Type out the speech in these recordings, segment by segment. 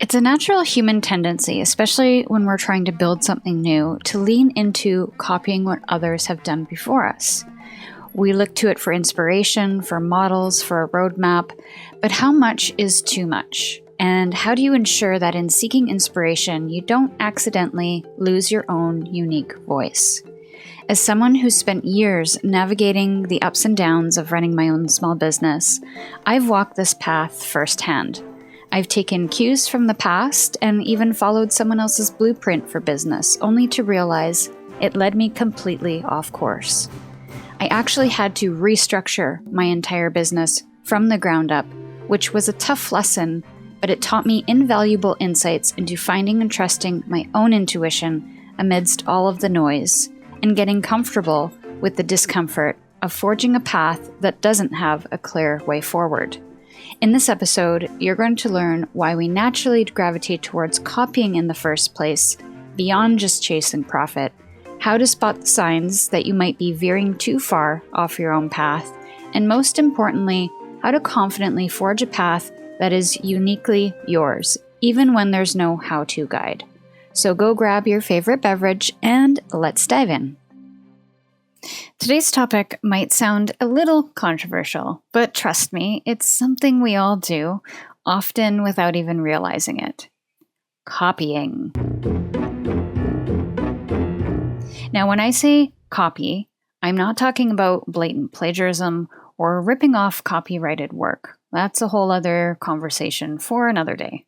It's a natural human tendency, especially when we're trying to build something new, to lean into copying what others have done before us. We look to it for inspiration, for models, for a roadmap, but how much is too much? And how do you ensure that in seeking inspiration, you don't accidentally lose your own unique voice? As someone who's spent years navigating the ups and downs of running my own small business, I've walked this path firsthand. I've taken cues from the past and even followed someone else's blueprint for business, only to realize it led me completely off course. I actually had to restructure my entire business from the ground up, which was a tough lesson, but it taught me invaluable insights into finding and trusting my own intuition amidst all of the noise, and getting comfortable with the discomfort of forging a path that doesn't have a clear way forward. In this episode, you're going to learn why we naturally gravitate towards copying in the first place, beyond just chasing profit, how to spot the signs that you might be veering too far off your own path, and most importantly, how to confidently forge a path that is uniquely yours, even when there's no how-to guide. So go grab your favorite beverage and let's dive in. Today's topic might sound a little controversial, but trust me, it's something we all do, often without even realizing it. Copying. Now, when I say copy, I'm not talking about blatant plagiarism or ripping off copyrighted work. That's a whole other conversation for another day.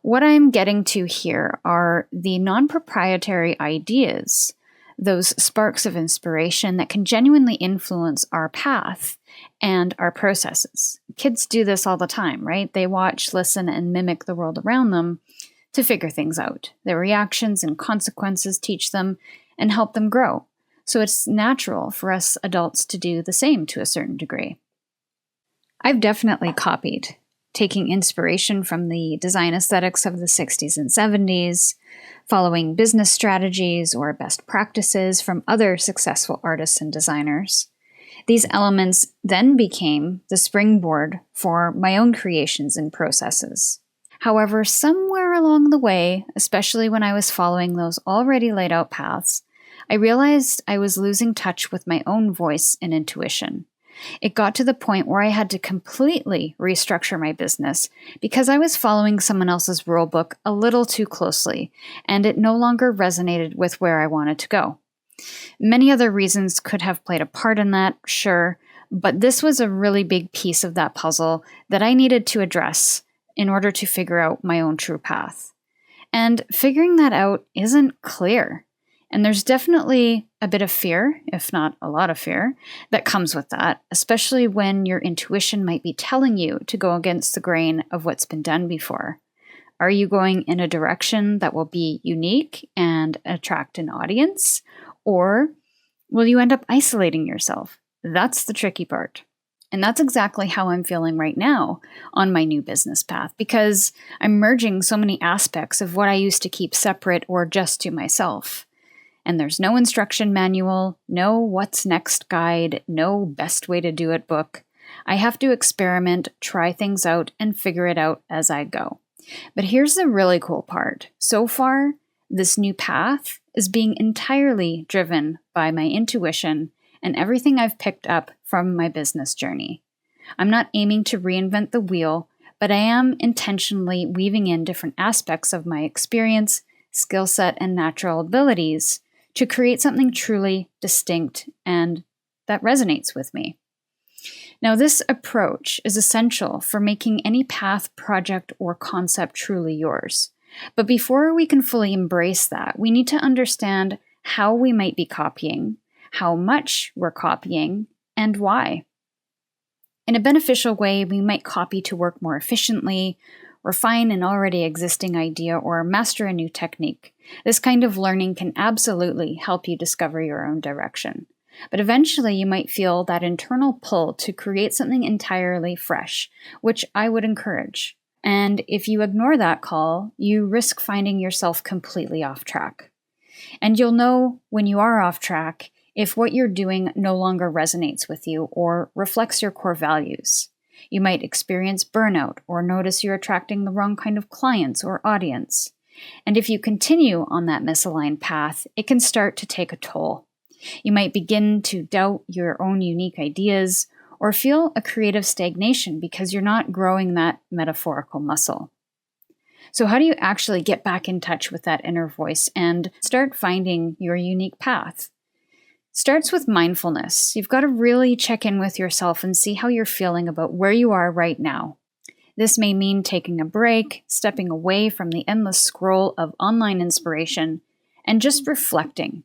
What I'm getting to here are the non-proprietary ideas, those sparks of inspiration that can genuinely influence our path and our processes. Kids do this all the time, right? They watch, listen, and mimic the world around them to figure things out. Their reactions and consequences teach them and help them grow. So it's natural for us adults to do the same to a certain degree. I've definitely copied, taking inspiration from the design aesthetics of the 60s and 70s, following business strategies or best practices from other successful artists and designers. These elements then became the springboard for my own creations and processes. However, somewhere along the way, especially when I was following those already laid out paths, I realized I was losing touch with my own voice and intuition. It got to the point where I had to completely restructure my business because I was following someone else's rulebook a little too closely, and it no longer resonated with where I wanted to go. Many other reasons could have played a part in that, sure, but this was a really big piece of that puzzle that I needed to address in order to figure out my own true path. And figuring that out isn't clear. And there's definitely a bit of fear, if not a lot of fear, that comes with that, especially when your intuition might be telling you to go against the grain of what's been done before. Are you going in a direction that will be unique and attract an audience? Or will you end up isolating yourself? That's the tricky part. And that's exactly how I'm feeling right now on my new business path, because I'm merging so many aspects of what I used to keep separate or just to myself. And there's no instruction manual, no what's next guide, no best way to do it book. I have to experiment, try things out, and figure it out as I go. But here's the really cool part. So far, this new path is being entirely driven by my intuition and everything I've picked up from my business journey. I'm not aiming to reinvent the wheel, but I am intentionally weaving in different aspects of my experience, skill set, and natural abilities to create something truly distinct and that resonates with me. Now, this approach is essential for making any path, project, or concept truly yours. But before we can fully embrace that, we need to understand how we might be copying, how much we're copying, and why. In a beneficial way, we might copy to work more efficiently, refine an already existing idea, or master a new technique. This kind of learning can absolutely help you discover your own direction. But eventually you might feel that internal pull to create something entirely fresh, which I would encourage. And if you ignore that call, you risk finding yourself completely off track. And you'll know when you are off track if what you're doing no longer resonates with you or reflects your core values. You might experience burnout or notice you're attracting the wrong kind of clients or audience. And if you continue on that misaligned path, it can start to take a toll. You might begin to doubt your own unique ideas or feel a creative stagnation because you're not growing that metaphorical muscle. So how do you actually get back in touch with that inner voice and start finding your unique path? Starts with mindfulness. You've got to really check in with yourself and see how you're feeling about where you are right now. This may mean taking a break, stepping away from the endless scroll of online inspiration, and just reflecting.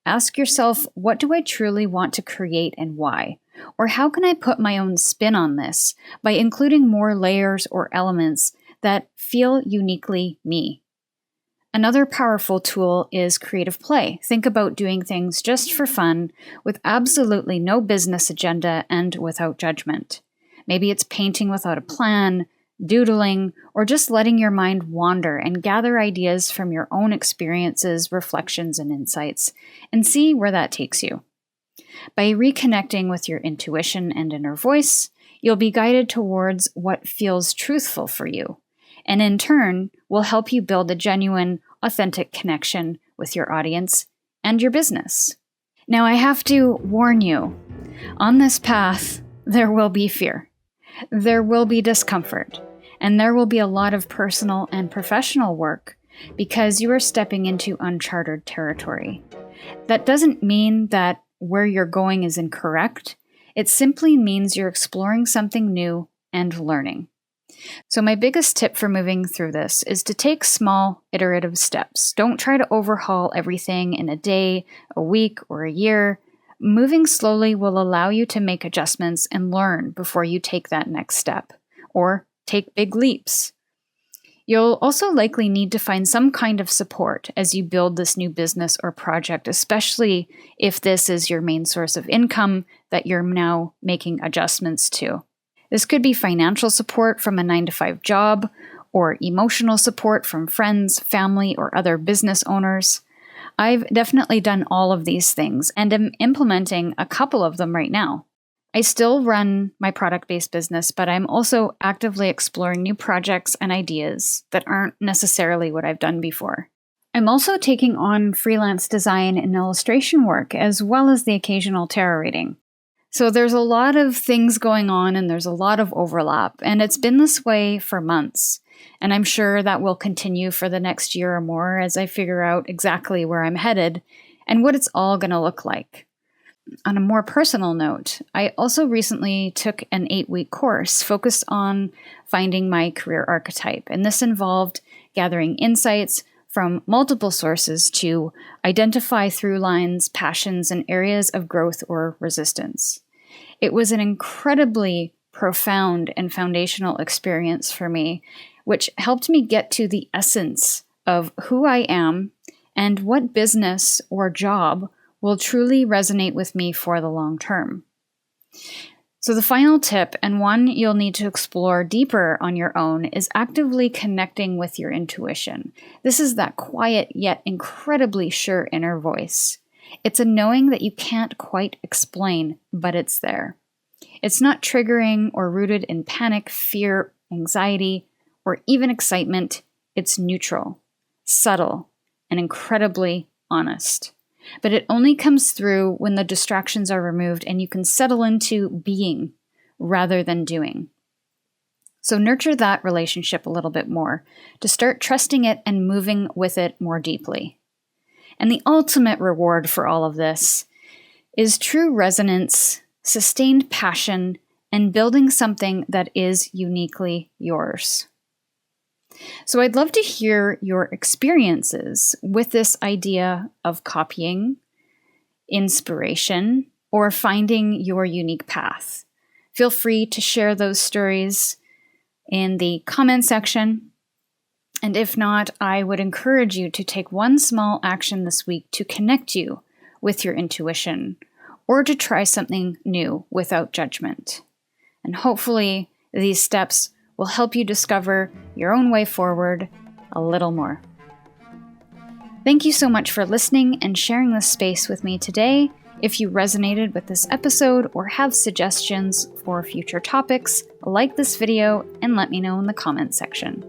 Ask yourself, what do I truly want to create and why? Or how can I put my own spin on this by including more layers or elements that feel uniquely me? Another powerful tool is creative play. Think about doing things just for fun, with absolutely no business agenda and without judgment. Maybe it's painting without a plan, doodling, or just letting your mind wander and gather ideas from your own experiences, reflections, and insights, and see where that takes you. By reconnecting with your intuition and inner voice, you'll be guided towards what feels truthful for you, and in turn will help you build a genuine, authentic connection with your audience and your business. Now, I have to warn you, on this path, there will be fear. There will be discomfort, and there will be a lot of personal and professional work because you are stepping into uncharted territory. That doesn't mean that where you're going is incorrect. It simply means you're exploring something new and learning. So my biggest tip for moving through this is to take small, iterative steps. Don't try to overhaul everything in a day, a week, or a year. Moving slowly will allow you to make adjustments and learn before you take that next step, or take big leaps. You'll also likely need to find some kind of support as you build this new business or project, especially if this is your main source of income that you're now making adjustments to. This could be financial support from a 9-to-5 job, or emotional support from friends, family, or other business owners. I've definitely done all of these things and am implementing a couple of them right now. I still run my product-based business, but I'm also actively exploring new projects and ideas that aren't necessarily what I've done before. I'm also taking on freelance design and illustration work, as well as the occasional tarot reading. So there's a lot of things going on and there's a lot of overlap, and it's been this way for months. And I'm sure that will continue for the next year or more as I figure out exactly where I'm headed and what it's all going to look like. On a more personal note, I also recently took an 8-week course focused on finding my career archetype, and this involved gathering insights from multiple sources to identify through lines, passions, and areas of growth or resistance. It was an incredibly profound and foundational experience for me, which helped me get to the essence of who I am and what business or job will truly resonate with me for the long term. So the final tip, and one you'll need to explore deeper on your own, is actively connecting with your intuition. This is that quiet yet incredibly sure inner voice. It's a knowing that you can't quite explain, but it's there. It's not triggering or rooted in panic, fear, anxiety, or even excitement. It's neutral, subtle, and incredibly honest. But it only comes through when the distractions are removed and you can settle into being rather than doing. So nurture that relationship a little bit more to start trusting it and moving with it more deeply. And the ultimate reward for all of this is true resonance, sustained passion, and building something that is uniquely yours. So I'd love to hear your experiences with this idea of copying, inspiration, or finding your unique path. Feel free to share those stories in the comment section. And if not, I would encourage you to take one small action this week to connect you with your intuition or to try something new without judgment. And hopefully these steps will help you discover your own way forward a little more. Thank you so much for listening and sharing this space with me today. If you resonated with this episode or have suggestions for future topics, like this video and let me know in the comments section.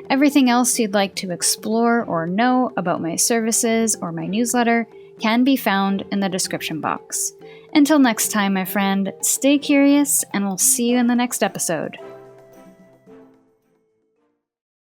Everything else you'd like to explore or know about my services or my newsletter can be found in the description box. Until next time, my friend, stay curious and we'll see you in the next episode.